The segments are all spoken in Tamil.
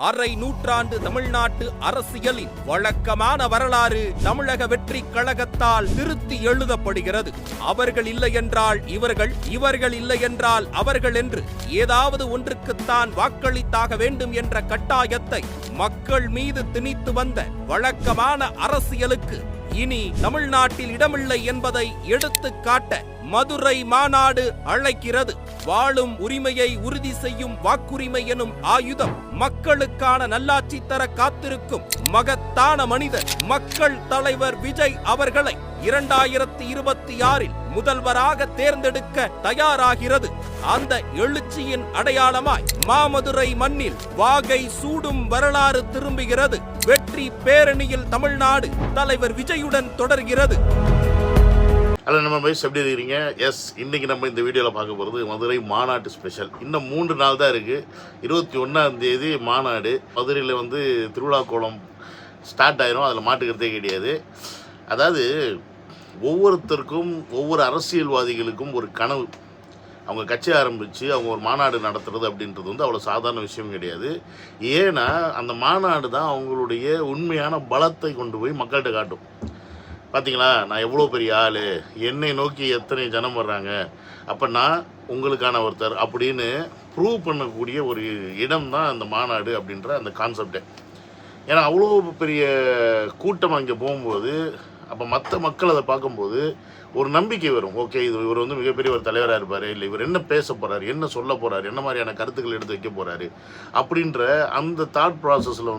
அரை நூற்றாண்டு தமிழ்நாட்டு அரசியலின் வழக்கமான வரலாறு தமிழக வெற்றி கழகத்தால் திருத்தி எழுதப்படுகிறது. அவர்கள் இல்லை என்றால் இவர்கள், இவர்கள் இல்லை என்றால் அவர்கள் என்று ஏதாவது ஒன்றுக்குத்தான் வாக்களித்தாக வேண்டும் என்ற கட்டாயத்தை மக்கள் மீது திணித்து வந்த வழக்கமான அரசியலுக்கு இனி தமிழ்நாட்டில் இடமில்லை என்பதை எடுத்து காட்ட மதுரை மாநாடு அழைக்கிறது. வாழும் உரிமையை உறுதி செய்யும் வாக்குரிமை எனும் ஆயுதம் மக்களுக்கான நல்லாட்சி தர காத்திருக்கும் மகத்தான மனிதர் மக்கள் தலைவர் விஜய் அவர்களை 2026 முதல்வராக தேர்ந்தெடுக்க தயாராகிறது. அந்த எழுச்சியின் அடையாளமாய் மாமதுரை மண்ணில் வாகை சூடும் வரலாறு திரும்புகிறது. வெற்றி பேரணியில் தமிழ்நாடு தலைவர் விஜயுடன் தொடர்கிறது. ஹலோ, நம்ம பைஸ் எப்படி இருக்கிறீங்க? எஸ், இன்றைக்கி நம்ம இந்த வீடியோவில் பார்க்க போகிறது மதுரை மாநாட்டு ஸ்பெஷல். இன்னும் 3 நாள் தான் இருக்குது. 21ஆம் தேதி மாநாடு. மதுரையில் திருவிழா கோலம் ஸ்டார்ட் ஆயிரும். அதில் மாட்டுக்கிறதே கிடையாது. அதாவது ஒவ்வொருத்தருக்கும் ஒவ்வொரு அரசியல்வாதிகளுக்கும் ஒரு கனவு. அவங்க கட்சி ஆரம்பித்து அவங்க ஒரு மாநாடு நடத்துறது அப்படின்றது அவ்வளோ சாதாரண விஷயம் கிடையாது. ஏன்னா அந்த மாநாடு தான் அவங்களுடைய உண்மையான பலத்தை கொண்டு போய் மக்கள்கிட்ட காட்டும். பார்த்தீங்களா, நான் எவ்வளோ பெரிய ஆள், என்னை நோக்கி எத்தனை ஜனம் வர்றாங்க, அப்போ நான் உங்களுக்கான ஒருத்தர் அப்படின்னு ப்ரூவ் பண்ணக்கூடிய ஒரு இடம் தான் அந்த மாநாடு அப்படின்ற அந்த கான்செப்டே. ஏன்னா அவ்வளோ பெரிய கூட்டம் அங்கே போகும்போது அப்போ மற்ற மக்கள் அதை பார்க்கும்போது ஒரு நம்பிக்கை வரும். ஓகே, இவர் மிகப்பெரிய ஒரு தலைவராக இருப்பார், இல்லை இவர் என்ன பேச போகிறார், என்ன சொல்ல போகிறார், என்ன மாதிரியான கருத்துக்கள் எடுத்து வைக்க போகிறாரு அப்படின்ற அந்த தாட் ப்ராசஸில்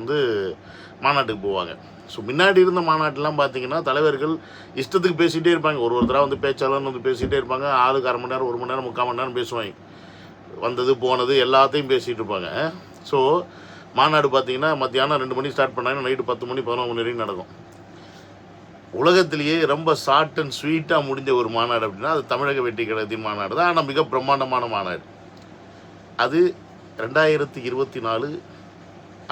மாநாட்டுக்கு போவாங்க. ஸோ முன்னாடி இருந்த மாநாட்டெலாம் பார்த்தீங்கன்னா தலைவர்கள் இஷ்டத்துக்கு பேசிகிட்டே இருப்பாங்க. ஒருத்தராக பேச்சாளர்னு பேசிகிட்டே இருப்பாங்க. 6 மணி நேரம் 1 மணி நேரம் 3/4 மணி நேரம் பேசுவாங்க. வந்தது போனது எல்லாத்தையும் பேசிகிட்டு இருப்பாங்க. ஸோ மாநாடு பார்த்தீங்கன்னா மத்தியானம் 2 மணிக்கு ஸ்டார்ட் பண்ணாங்கன்னா நைட்டு 10 மணி 11 மணி வரைக்கும் நடக்கும். உலகத்திலேயே ரொம்ப ஷார்ட் அண்ட் ஸ்வீட்டாக முடிஞ்ச ஒரு மாநாடு அப்படின்னா அது தமிழக வெற்றி கழகத்தின் மாநாடு தான். ஆனால் மிக பிரம்மாண்டமான மாநாடு. அது 2024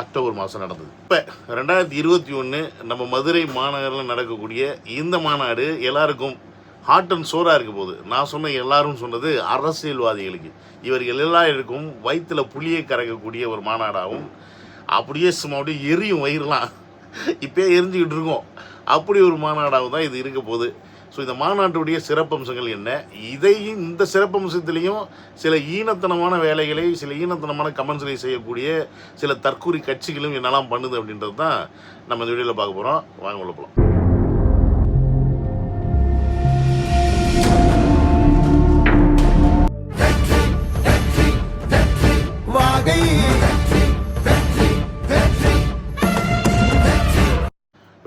அக்டோபர் மாதம் நடந்தது. இப்போ 2021 நம்ம மதுரை மாநகரில் நடக்கக்கூடிய இந்த மாநாடு எல்லாருக்கும் ஹாட் அண்ட் சோராக இருக்க போகுது. நான் சொன்ன எல்லாரும் சொன்னது அரசியல்வாதிகளுக்கு. இவர்கள் எல்லாருக்கும் வயிற்றில் புளியை கரைக்கக்கூடிய ஒரு மாநாடாகவும், அப்படியே சும்மா அப்படியே எரியும் வயிறுலாம் இப்போயே எரிஞ்சுக்கிட்டு இருக்கோம். அப்படி ஒரு மாநாடாகவும் தான் இது இருக்க போகுது. ஸோ இந்த மாநாட்டுடைய சிறப்பம்சங்கள் என்ன, இதையும் இந்த சிறப்பம்சத்துலேயும் சில ஈனத்தனமான வேலைகளை, சில ஈனத்தனமான கமெண்ட்ஸ்களை செய்யக்கூடிய சில தற்கூரி கட்சிகளும் என்னெல்லாம் பண்ணுது அப்படின்றது தான் நம்ம இந்த வீடியோவில் பார்க்க போகிறோம். வாங்க உள்ள போகலாம்.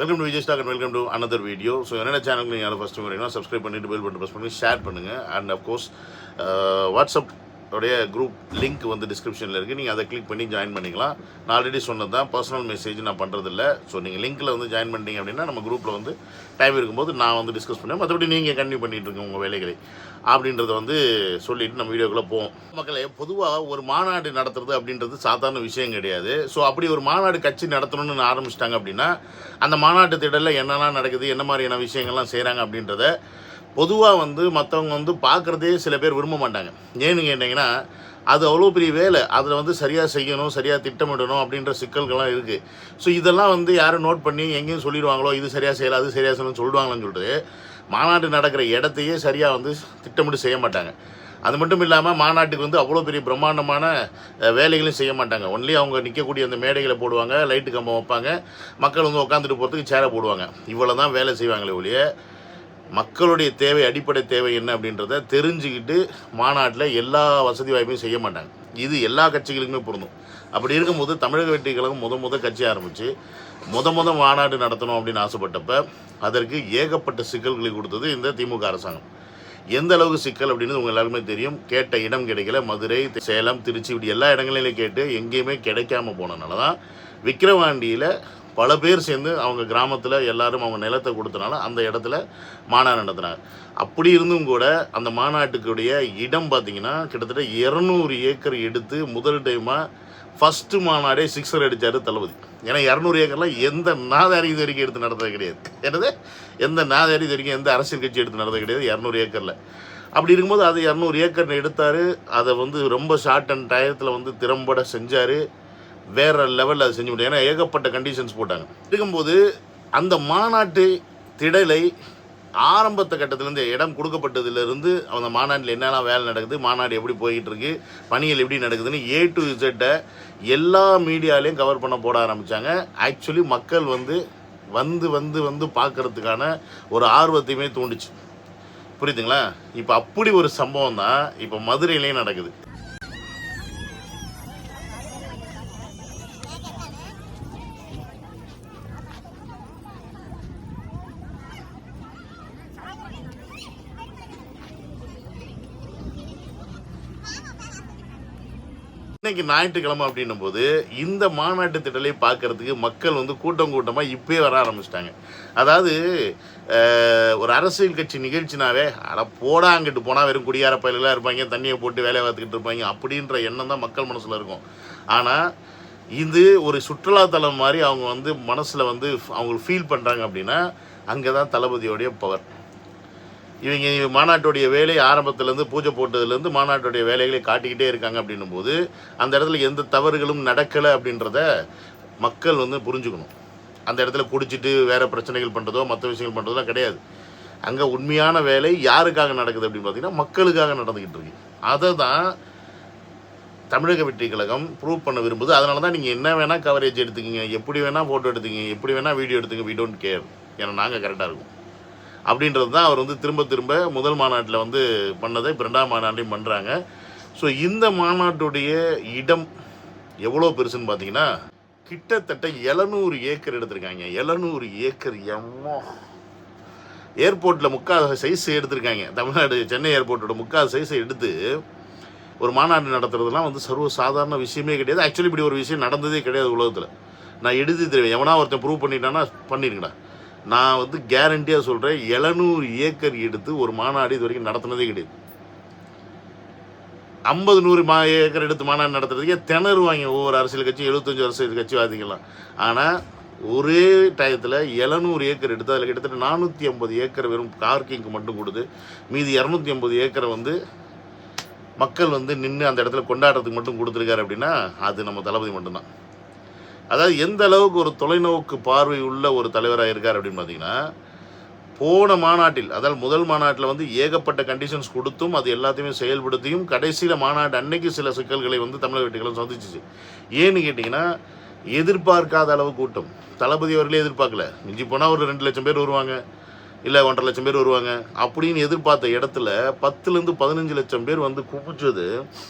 Welcome to Vijay stock and welcome to another video. So என்னென்ன சேனலுக்கு நீங்கள் யாரும் ஃபஸ்ட்டு வரீங்கன்னா சப்ஸ்கிரைப் பண்ணிவிட்டு பெல் பட்டன் ப்ரெஸ் பண்ணி ஷேர் பண்ணுங்கள். அண்ட் அஃப்கோர்ஸ் வாட்ஸ்அப் உடைய குரூப் லிங்க் டிஸ்கிரிப்ஷனில் இருக்குது. நீங்கள் அதை கிளிக் பண்ணி ஜாயின் பண்ணிக்கலாம். நான் ஆல்ரெடி சொன்னது தான், பர்சனல் மெசேஜ் நான் பண்ணுறதில்ல. ஸோ நீங்கள் லிங்க்கில் ஜாயின் பண்ணிட்டீங்க அப்படின்னா நம்ம குரூப்பில் டைம் இருக்கும்போது நான் டிஸ்கஸ் பண்ணுவேன். மற்றபடி நீங்கள் கண்டினியூ பண்ணிகிட்டு இருக்கோங்க உங்கள் வேலைகளை அப்படின்றத சொல்லிவிட்டு நம்ம வீடியோக்குள்ளே போவோம். மக்களே, பொதுவாக ஒரு மாநாடு நடத்துறது அப்படின்றது சாதாரண விஷயம் கிடையாது. ஸோ அப்படி ஒரு மாநாடு கட்சி நடத்தணும்னு ஆரம்பிச்சிட்டாங்க அப்படின்னா அந்த மாநாட்டு திடலில் என்னெல்லாம் நடக்குது, என்ன மாதிரியான விஷயங்கள்லாம் செய்கிறாங்க அப்படின்றத பொதுவாக மற்றவங்க பார்க்குறதே சில பேர் விரும்ப மாட்டாங்க. ஏன்னு கேட்டிங்கன்னா அது அவ்வளோ பெரிய வேலை. அதில் சரியாக செய்யணும், சரியாக திட்டமிடணும் அப்படின்ற சிக்கல்கள்லாம் இருக்குது. ஸோ இதெல்லாம் யாரும் நோட் பண்ணி எங்கேயும் சொல்லிடுவாங்களோ, இது சரியாக செய்யலாம், அது சரியாக செய்யணும்னு சொல்லிடுவாங்கன்னு சொல்லிட்டு மாநாடு நடக்கிற இடத்தையே சரியாக திட்டமிட்டு செய்ய மாட்டாங்க. அது மட்டும் இல்லாமல் மாநாட்டுக்கு அவ்வளோ பெரிய பிரம்மாண்டமான வேலைகளும் செய்ய மாட்டாங்க. ஒன்லி அவங்க நிற்கக்கூடிய அந்த மேடைகளை போடுவாங்க, லைட்டு கம்பம் வைப்பாங்க, மக்கள் உட்காந்துட்டு போகிறதுக்கு சேரை போடுவாங்க. இவ்வளோ தான் வேலை செய்வாங்களே ஒழிய மக்களுடைய தேவை, அடிப்படை தேவை என்ன அப்படின்றத தெரிஞ்சுக்கிட்டு மாநாட்டில் எல்லா வசதி வாய்ப்பையும் செய்ய மாட்டாங்க. இது எல்லா கட்சிகளுக்குமே பொருந்தும். அப்படி இருக்கும்போது தமிழக வெற்றி கழகம் முத கட்சி ஆரம்பித்து முத மாநாடு நடத்தணும் அப்படின்னு ஆசைப்பட்டப்ப அதற்கு ஏகப்பட்ட சிக்கல்களை கொடுத்தது இந்த திமுக அரசாங்கம். எந்த அளவுக்கு சிக்கல் அப்படின்னு உங்கள் எல்லாருமே தெரியும். கேட்ட இடம் கிடைக்கல. மதுரை, சேலம், திருச்சி இப்படி எல்லா இடங்களிலும் கேட்டு எங்கேயுமே கிடைக்காம போனதுனால தான் விக்கிரவாண்டியில் பல பேர் சேர்ந்து அவங்க கிராமத்தில் எல்லாரும் அவங்க நிலத்தை கொடுத்தனால அந்த இடத்துல மாநாடு நடத்துனாங்க. அப்படி இருந்தும் கூட அந்த மாநாட்டுக்குடைய இடம் பார்த்திங்கன்னா கிட்டத்தட்ட 200 ஏக்கர் எடுத்து முதல் டைமாக ஃபஸ்ட்டு மாநாடே 6 அடித்தார் தளபதி. ஏன்னா 200 ஏக்கர்லாம் எந்த நாதாரி இது வரைக்கும் எடுத்து நடந்தது கிடையாது. என்னது, எந்த நாதாரி இது வரைக்கும் எந்த அரசியல் கட்சி எடுத்து நடந்தது கிடையாது 200 ஏக்கரில். அப்படி இருக்கும்போது அது 200 ஏக்கர் எடுத்தார். அதை ரொம்ப ஷார்ட் அண்ட் டயத்தில் திறம்பட செஞ்சார். வேறு லெவலில் அதை செஞ்சு முடியும். ஏன்னா ஏகப்பட்ட கண்டிஷன்ஸ் போட்டாங்க. இருக்கும்போது அந்த மாநாட்டு திடலை ஆரம்பத்த கட்டத்திலேருந்து இடம் கொடுக்கப்பட்டதுலேருந்து அந்த மாநாட்டில் என்னெல்லாம் வேலை நடக்குது, மாநாடு எப்படி போய்கிட்டு இருக்கு, பணிகள் எப்படி நடக்குதுன்னு A to Z எல்லா மீடியாலையும் கவர் பண்ண போட ஆரம்பித்தாங்க. ஆக்சுவலி மக்கள் வந்து பார்க்கறதுக்கான ஒரு ஆர்வத்தையுமே தூண்டுச்சு. புரியுதுங்களா? இப்போ அப்படி ஒரு சம்பவம் தான் இப்போ மதுரையிலையும் நடக்குது. இன்னைக்கு ஞாயிற்றுக்கிழமை அப்படின்னும் போது இந்த மாநாட்டு திட்டலை பார்க்கறதுக்கு மக்கள் கூட்டம் கூட்டமாக இப்பயே வர ஆரம்பிச்சிட்டாங்க. அதாவது ஒரு அரசியல் கட்சி நிகழ்ச்சினாவே போடா அங்கிட்டு போனால் வெறும் குடியார பயல்களாக இருப்பாங்க, தண்ணியை போட்டு வேலையை பார்த்துக்கிட்டு இருப்பாங்க அப்படின்ற எண்ணம் தான் மக்கள் மனசில் இருக்கும். ஆனால் இது ஒரு சுற்றுலாத்தலம் மாதிரி அவங்க மனசில் அவங்க ஃபீல் பண்ணுறாங்க அப்படின்னா அங்கே தான் தளபதியோடைய பவர். இவங்க மாநாட்டுடைய வேலை ஆரம்பத்துலேருந்து பூஜை போட்டதுலேருந்து மாநாட்டுடைய வேலைகளை காட்டிக்கிட்டே இருக்காங்க அப்படின்னும் போது அந்த இடத்துல எந்த தவறுகளும் நடக்கலை அப்படின்றத மக்கள் புரிஞ்சுக்கணும். அந்த இடத்துல குடிச்சிட்டு வேறு பிரச்சனைகள் பண்ணுறதோ மற்ற விஷயங்கள் பண்ணுறதோ கிடையாது. அங்கே உண்மையான வேலை யாருக்காக நடக்குது அப்படின்னு பார்த்தீங்கன்னா மக்களுக்காக நடந்துக்கிட்டு இருக்கு. அதை தான் தமிழக வெற்றி கழகம் ப்ரூவ் பண்ண விரும்புது. அதனால தான் நீங்கள் என்ன வேணால் கவரேஜ் எடுத்துக்கிங்க, எப்படி வேணால் ஃபோட்டோ எடுத்துக்கிங்க, எப்படி வேணால் வீடியோ எடுத்துங்க, வி டோன்ட் கேர், ஏன்னா நாங்கள் கரெக்டாக இருக்கும் அப்படின்றது தான் அவர் திரும்ப திரும்ப முதல் மாநாட்டில் பண்ணதை இப்போ 2ஆம் மாநாட்டையும் பண்ணுறாங்க. ஸோ இந்த மாநாட்டுடைய இடம் எவ்வளோ பெருசுன்னு பார்த்தீங்கன்னா கிட்டத்தட்ட 700 ஏக்கர் எடுத்திருக்காங்க. 700 ஏக்கர் ஏர்போர்ட்டில் 3/4 சைஸ் எடுத்திருக்காங்க. தமிழ்நாடு சென்னை ஏர்போர்ட்டோட 3/4 சைஸை எடுத்து ஒரு மாநாடு நடத்துறதுலாம் சர்வ சாதாரண விஷயமே கிடையாது. ஆக்சுவலி இப்படி ஒரு விஷயம் நடந்ததே கிடையாது உலகத்தில். நான் எடுத்து தருவேன், எவனா ஒருத்தன் ப்ரூவ் பண்ணிட்டான்னா பண்ணிருக்கடா. நான் கேரண்டியாக சொல்கிறேன், 700 ஏக்கர் எடுத்து ஒரு மாநாடு இது வரைக்கும் நடத்தினதே கிடையாது. 50-100 ஏக்கர் எடுத்து மாநாடு நடத்துறதுக்கே திணறுவாங்க ஒவ்வொரு அரசியல் கட்சியும், 75 அரசியல் கட்சிவாதிகளாம். ஆனால் ஒரே டயத்தில் 700 ஏக்கர் எடுத்து அதில் கிட்டத்தட்ட 450 ஏக்கர் வெறும் பார்க்கிங்க்கு மட்டும் கொடுத்து மீதி 250 ஏக்கரை மக்கள் நின்று அந்த இடத்துல கொண்டாடுறதுக்கு மட்டும் கொடுத்துருக்காரு அப்படின்னா அது நம்ம தளபதி மட்டும்தான். அதாவது எந்த அளவுக்கு ஒரு தொலைநோக்கு பார்வை உள்ள ஒரு தலைவராக இருக்கார் அப்படின்னு பார்த்தீங்கன்னா போன மாநாட்டில், அதாவது முதல் மாநாட்டில் ஏகப்பட்ட கண்டிஷன்ஸ் கொடுத்தும் அது எல்லாத்தையுமே செயல்படுத்தியும் கடைசியில் மாநாட்டு அன்னைக்கு சில சிக்கல்களை தமிழக வெற்றிகளும் சந்திச்சிச்சு. ஏன்னு கேட்டிங்கன்னா எதிர்பார்க்காத அளவு கூட்டம். தளபதி அவர்களே எதிர்பார்க்கல. மிஞ்சி போனால் ஒரு 2 லட்சம் பேர் வருவாங்க, இல்லை 1.5 லட்சம் பேர் வருவாங்க அப்படின்னு எதிர்பார்த்த இடத்துல 10லேருந்து 15 லட்சம் பேர் குவிச்சது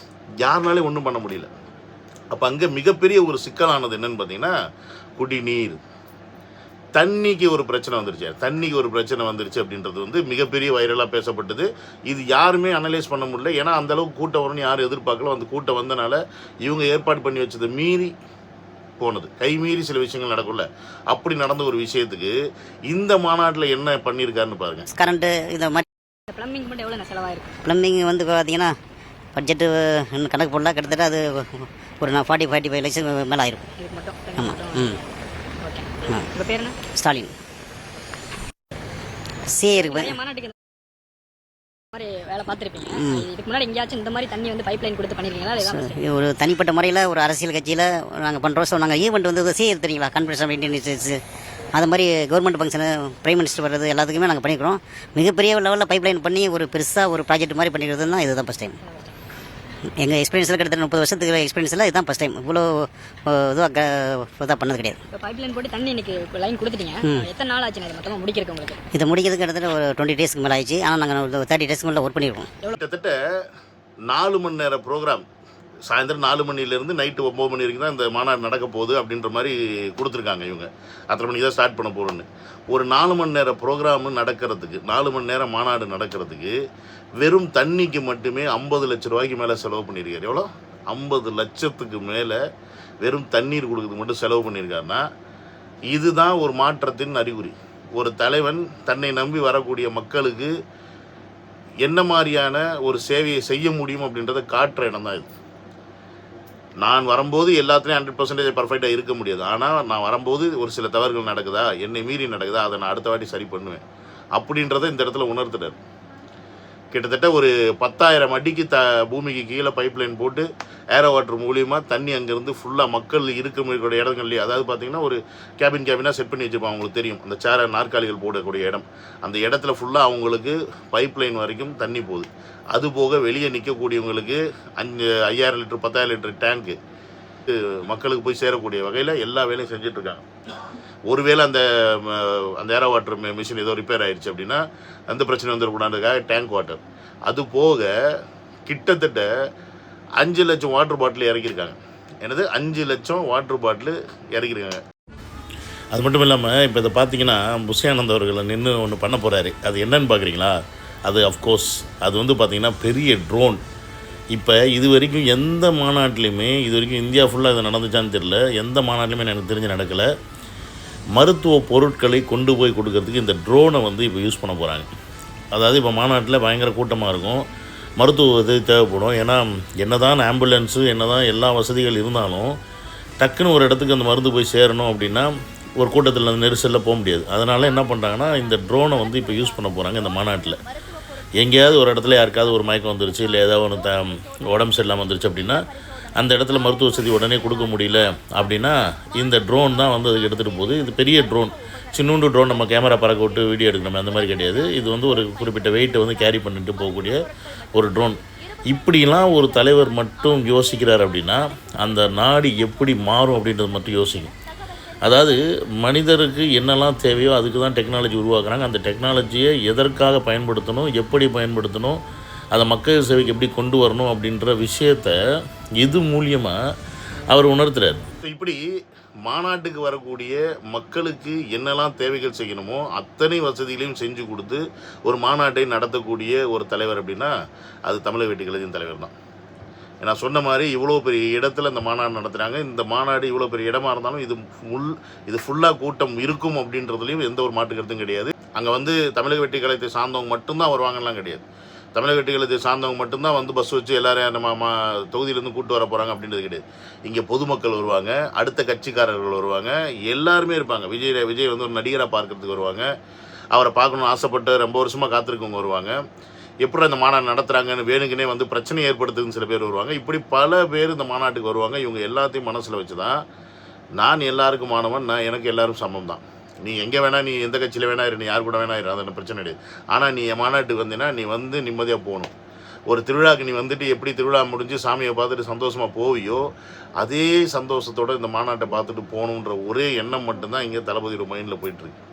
யாருனாலே ஒன்றும் பண்ண முடியல. அப்போ அங்கே மிகப்பெரிய ஒரு சிக்கலானது என்னன்னு பார்த்தீங்கன்னா குடிநீர், தண்ணிக்கு ஒரு பிரச்சனை வந்துருச்சு. தண்ணிக்கு ஒரு பிரச்சனை வந்துருச்சு அப்படின்றது மிகப்பெரிய வைரலாக பேசப்பட்டது. இது யாருமே அனலைஸ் பண்ண முடியல. ஏன்னா அந்தளவுக்கு கூட்டம் வரும்னு யாரும் எதிர்பார்க்கல. அந்த கூட்டம் வந்தனால இவங்க ஏற்பாடு பண்ணி வச்சதை மீறி போனது, கை மீறி சில விஷயங்கள் நடக்கும்ல, அப்படி நடந்த ஒரு விஷயத்துக்கு இந்த மாநாட்டில் என்ன பண்ணியிருக்காருன்னு பாருங்க. கரண்ட்டு இந்த மாதிரி ப்ளம்பிங் மட்டும் எவ்வளோ செலவாயிருக்கு? ப்ளம்பிங் பார்த்தீங்கன்னா பட்ஜெட்டு கணக்கு போடலாம் கிட்டத்தட்ட அது ஒரு 40-45 லட்சம் மேலே ஆயிருக்கும். இதுக்கு மட்டும்? ஆமாம். ஓகே. உங்கள் பேர் என்ன? ஸ்டாலின். இருக்கு மாநாட்டுக்கு மாதிரி வேலை பார்த்துருப்பீங்க. இதுக்கு முன்னாடி எங்கேயாச்சும் இந்த மாதிரி தண்ணி பைப் லைன் கொடுத்து பண்ணிருக்கீங்களா? ஒரு தனிப்பட்ட முறையில் ஒரு அரசியல் கட்சியில் நாங்கள் பண்ணுறோம். ஸோ நாங்கள் ஈவெண்ட் தெரியுங்களா, கான்ஃபரன்ஸ் மெயின்டெனன்ஸ், அது மாதிரி கவர்மெண்ட் ஃபங்க்ஷனு, பிரைம் மினிஸ்டர் வர்றது எல்லாத்துக்குமே நாங்கள் பண்ணிக்கிறோம். மிகப்பெரிய லெவலில் பைப் லைன் பண்ணி ஒரு பெருசாக ஒரு ப்ராஜெக்ட் மாதிரி பண்ணிக்கிறதுனா இதுதான் ஃபஸ்ட் டைம். எங்கள் எக்ஸ்பீரியன்ஸில் கிட்டத்தட்ட 30 வருஷத்துக்கு எக்ஸ்பீரியன்ஸில் இதுதான் ஃபஸ்ட் டைம். இவ்வளோ இதாக பண்ணது கிடையாது. இப்போ பைப் லைன் போட்டு தண்ணி இன்னைக்கு லைன் கொடுத்துட்டீங்க. எத்தனை நாள் ஆச்சு மொத்தமாக முடிக்கிறதுக்கு உங்களுக்கு? இதை முடிக்கிறதுக்கு கிட்டத்தட்ட ஒரு 20 டேஸ்க்கு மேலே ஆயிடுச்சு. ஆனால் நாங்கள் 30 டேஸ்க்கு மேலே ஒர்க் பண்ணியிருக்கோம். கிட்டத்தட்ட 4 மணி நேர ப்ரோக்ராம், சாயந்தரம் 4 மணிலேருந்து நைட்டு 9 மணி வரைக்கும் தான் இந்த மாநாடு நடக்க போகுது அப்படின்ற மாதிரி கொடுத்துருக்காங்க. இவங்க 10 மணிக்கு தான் ஸ்டார்ட் பண்ண போகிறோன்னு. ஒரு 4 மணி நேர ப்ரோக்ராமு நடக்கிறதுக்கு, 4 மணி நேரம் மாநாடு நடக்கிறதுக்கு வெறும் தண்ணிக்கு மட்டுமே 50 லட்ச ரூபாய்க்கு மேலே செலவு பண்ணியிருக்காரு. எவ்வளோ? 50 லட்சத்துக்கு மேலே வெறும் தண்ணீர் கொடுக்கறதுக்கு மட்டும் செலவு பண்ணியிருக்காருன்னா இதுதான் ஒரு மாற்றத்தின் அறிகுறி. ஒரு தலைவன் தன்னை நம்பி வரக்கூடிய மக்களுக்கு என்ன மாதிரியான ஒரு சேவையை செய்ய முடியும் அப்படின்றத காட்டுற இடம் தான் இது. நான் வரும்போது எல்லாத்துலேயும் 100% பர்ஃபெக்டாக இருக்க முடியாது. ஆனால் நான் வரும்போது ஒரு சில தவறுகள் நடக்குதா, என்னை மீறி நடக்குதா, அதை நான் அடுத்த வாட்டி சரி பண்ணுவேன் அப்படின்றத இந்த இடத்துல உணர்த்துட்டார். கிட்டத்தட்ட ஒரு 10,000 அடிக்கு பூமிக்கு கீழே பைப்லைன் போட்டு ஏரோ வாட்டர் மூலியமாக தண்ணி அங்கேருந்து ஃபுல்லாக மக்கள் இருக்கக்கூடிய இடங்கள்லேயே, அதாவது பார்த்திங்கன்னா ஒரு கேபினாக செட் பண்ணி வச்சுருப்பாங்க. அவங்களுக்கு தெரியும் அந்த சேர நாற்காலிகள் போடக்கூடிய இடம், அந்த இடத்துல ஃபுல்லாக அவங்களுக்கு பைப்லைன் வரைக்கும் தண்ணி போகுது. அது போக வெளியே நிற்கக்கூடியவங்களுக்கு 5,000 லிட்டர் 10,000 லிட்டர் டேங்க்கு மக்களுக்கு போய் சேரக்கூடிய வகையில் எல்லா வேலையும் செஞ்சிட்ருக்காங்க. ஒருவேளை அந்த ஏரோ வாட்டர் மிஷின் ஏதோ ரிப்பேர் ஆயிடுச்சு அப்படின்னா அந்த பிரச்சனை வந்துடக்கூடாதுக்காக டேங்க் வாட்டர், அது போக கிட்டத்தட்ட 5 லட்சம் வாட்டர் பாட்டில் இறக்கியிருக்காங்க. என்னது 5 லட்சம் வாட்டர் பாட்டில் இறக்கியிருக்காங்க. அது மட்டும் இல்லாமல் இப்போ இதை பார்த்தீங்கன்னா புஷியானந்த் அவர்களை நின்று ஒன்று பண்ண போகிறாரு. அது என்னன்னு பார்க்குறீங்களா? அது அஃப்கோர்ஸ் அது வந்து பார்த்திங்கன்னா பெரிய ட்ரோன். இப்போ இது வரைக்கும் எந்த மாநாட்டிலையுமே, இது வரைக்கும் இந்தியா ஃபுல்லாக இது நடந்துச்சான்னு தெரியல, எந்த மாநாட்டிலையுமே எனக்கு தெரிஞ்சு நடக்கலை. மருத்துவ பொருட்களை கொண்டு போய் கொடுக்கறதுக்கு இந்த ட்ரோனை வந்து இப்போ யூஸ் பண்ண போகிறாங்க. அதாவது இப்போ மாநாட்டில் பயங்கர கூட்டமாக இருக்கும், மருத்துவ உதவி தேவைப்படும். ஏன்னா என்ன தான் ஆம்புலன்ஸு என்ன தான் எல்லா வசதிகள் இருந்தாலும் டக்குன்னு ஒரு இடத்துக்கு அந்த மருந்து போய் சேரணும் அப்படின்னா ஒரு கூட்டத்தில் அந்த நெரிசலில் போக முடியாது. அதனால் என்ன பண்ணுறாங்கன்னா இந்த ட்ரோனை வந்து இப்போ யூஸ் பண்ண போகிறாங்க இந்த மாநாட்டில். எங்கேயாவது ஒரு இடத்துல யாருக்காவது ஒரு மயக்கம் வந்துருச்சு, இல்லை ஏதாவது ஒன்று உடம்பு சரியில்லாமல் வந்துருச்சு அப்படின்னா அந்த இடத்துல மருத்துவ வசதி உடனே கொடுக்க முடியல அப்படின்னா இந்த ட்ரோன் தான் வந்து அதுக்கு எடுத்துகிட்டு போகுது. இது பெரிய ட்ரோன், சின்னூண்டு ட்ரோன், நம்ம கேமரா பறக்க விட்டு வீடியோ எடுக்கணும் அந்த மாதிரி கிடையாது. இது வந்து ஒரு குறிப்பிட்ட வெயிட்டை வந்து கேரி பண்ணிட்டு போகக்கூடிய ஒரு ட்ரோன். இப்படிலாம் ஒரு தலைவர் மட்டும் யோசிக்கிறார் அப்படின்னா அந்த நாடு எப்படி மாறும் அப்படின்றது மட்டும் யோசிக்கும். அதாவது மனிதருக்கு என்னெல்லாம் தேவையோ அதுக்கு தான் டெக்னாலஜி உருவாக்குறாங்க. அந்த டெக்னாலஜியை எதற்காக பயன்படுத்தணும், எப்படி பயன்படுத்தணும், அதை மக்கள் சேவைக்கு எப்படி கொண்டு வரணும் அப்படின்ற விஷயத்தை இது மூலியமாக அவர் உணர்த்துறார். இப்படி மாநாட்டுக்கு வரக்கூடிய மக்களுக்கு என்னெல்லாம் தேவைகள் செய்யணுமோ அத்தனை வசதிகளையும் செஞ்சு கொடுத்து ஒரு மாநாட்டை நடத்தக்கூடிய ஒரு தலைவர் அப்படின்னா அது தமிழக வெற்றி கழகத்தின் தலைவர் தான். நான் சொன்ன மாதிரி இவ்வளோ பெரிய இடத்துல இந்த மாநாடு நடத்துகிறாங்க. இந்த மாநாடு இவ்வளோ பெரிய இடமா இருந்தாலும் இது ஃபுல்லாக கூட்டம் இருக்கும் அப்படின்றதுலையும் எந்த ஒரு மாற்று கருத்தும் கிடையாது. அங்கே வந்து தமிழக வெற்றி கழகத்தை சார்ந்தவங்க மட்டும்தான் வருவாங்கலாம் கிடையாது. தமிழக வெற்றி கழகத்தை சார்ந்தவங்க மட்டும்தான் வந்து பஸ் வச்சு எல்லாரையும் நம்ம தொகுதியிலேருந்து கூப்பிட்டு வர போகிறாங்க அப்படின்றது கிடையாது. இங்கே பொதுமக்கள் வருவாங்க, அடுத்த கட்சிக்காரர்கள் வருவாங்க, எல்லாருமே இருப்பாங்க. விஜய் வந்து ஒரு நடிகராக பார்க்கறதுக்கு வருவாங்க, அவரை பார்க்கணுன்னு ஆசைப்பட்டு ரொம்ப வருஷமாக காத்திருக்கவங்க வருவாங்க. எப்படி அந்த மாநாடு நடத்துகிறாங்கன்னு வேணுங்கன்னே வந்து பிரச்சனை ஏற்படுத்துதுன்னு சில பேர் வருவாங்க. இப்படி பல பேர் இந்த மாநாட்டுக்கு வருவாங்க. இவங்க எல்லாத்தையும் மனசில் வச்சு தான் நான் எல்லாருக்கும் மாணவன், எனக்கு எல்லோரும் சமம் தான். நீ எங்கே வேணால், நீ எந்த கட்சியில் வேணா இரு, நீ யார் கூட வேணா இரு, அது பிரச்சனை கிடையாது. ஆனால் நீ என் மாநாட்டுக்கு வந்தீங்கன்னா நீ வந்து நிம்மதியாக போகணும். ஒரு திருவிழாவுக்கு நீ வந்துட்டு எப்படி திருவிழா முடிஞ்சு சாமியை பார்த்துட்டு சந்தோஷமாக போவியோ அதே சந்தோஷத்தோடு இந்த மாநாட்டை பார்த்துட்டு போகணுன்ற ஒரே எண்ணம் மட்டும்தான் இங்கே தளபதியோட மைண்டில் போயிட்டுருக்கு.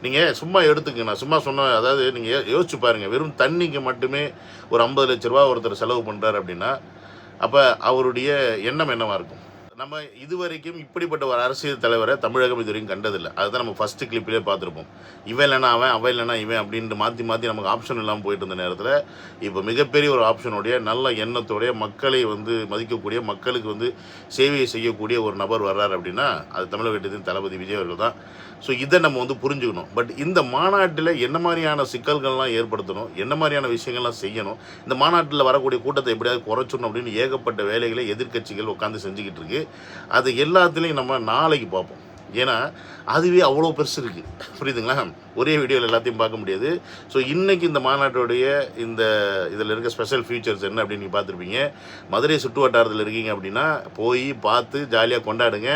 நீங்கள் சும்மா எடுத்துக்க, நான் சும்மா சொன்னேன். அதாவது நீங்கள் யோசிச்சு பாருங்கள், வெறும் தண்ணிக்கு மட்டுமே ஒரு 50 லட்ச ரூபா ஒருத்தர் செலவு பண்ணுறாரு அப்படின்னா அப்போ அவருடைய எண்ணம் என்னவாக இருக்கும்? நம்ம இது வரைக்கும் இப்படிப்பட்ட ஒரு அரசியல் தலைவரை தமிழகம் இது வரைக்கும் கண்டதில்லை. அதுதான் நம்ம ஃபஸ்ட்டு கிளிப்பிலே பார்த்துருப்போம். இவன் இல்லைனா அவன் இல்லைனா இவன் அப்படின்ட்டு மாற்றி நமக்கு ஆப்ஷன் இல்லாமல் போயிட்டு இருந்த நேரத்தில் இப்போ மிகப்பெரிய ஒரு ஆப்ஷனுடைய நல்ல எண்ணத்தோடைய மக்களை வந்து மதிக்கக்கூடிய, மக்களுக்கு வந்து சேவையை செய்யக்கூடிய ஒரு நபர் வர்றார் அப்படின்னா அது தமிழகத்தின் தளபதி விஜய் அவர்கள் தான். ஸோ இதை நம்ம வந்து புரிஞ்சுக்கணும். பட் இந்த மாநாட்டில் என்ன மாதிரியான சிக்கல்கள்லாம் ஏற்படுத்தணும், என்ன மாதிரியான விஷயங்கள்லாம் செய்யணும், இந்த மாநாட்டில் வரக்கூடிய கூட்டத்தை எப்படியாவது குறைச்சிடணும் அப்படின்னு ஏகப்பட்ட வேலைகளை எதிர்க்கட்சிகள் உட்காந்து செஞ்சுக்கிட்டு இருக்கு. அது எல்லாத்துலேயும் நம்ம நாளைக்கு பார்ப்போம். ஏன்னா அதுவே அவ்வளோ பெருசு இருக்குது, புரியுதுங்களா? ஒரே வீடியோவில் எல்லாத்தையும் பார்க்க முடியாது. ஸோ இன்றைக்கி இந்த மாநாட்டுடைய இதில் இருக்க ஸ்பெஷல் ஃபீச்சர்ஸ் என்ன அப்படின்னு நீங்கள் பார்த்துருப்பீங்க. மதுரை சுற்று வட்டாரத்தில் இருக்கீங்க அப்படின்னா போய் பார்த்து ஜாலியாக கொண்டாடுங்க.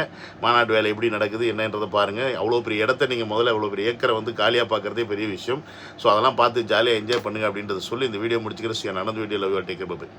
மாநாட்டு வேலை எப்படி நடக்குது என்னன்றதை பாருங்கள். அவ்வளோ பெரிய இடத்த நீங்கள் முதல்ல அவ்வளோ பெரிய ஏக்கரை வந்து காலியாக பார்க்குறதே பெரிய விஷயம். ஸோ அதெல்லாம் பார்த்து ஜாலியாக என்ஜாய் பண்ணுங்கள் அப்படின்றத சொல்லி இந்த வீடியோ முடிச்சுக்கிறேன். நடந்த வீடியோவில் டேக் கேர், பை.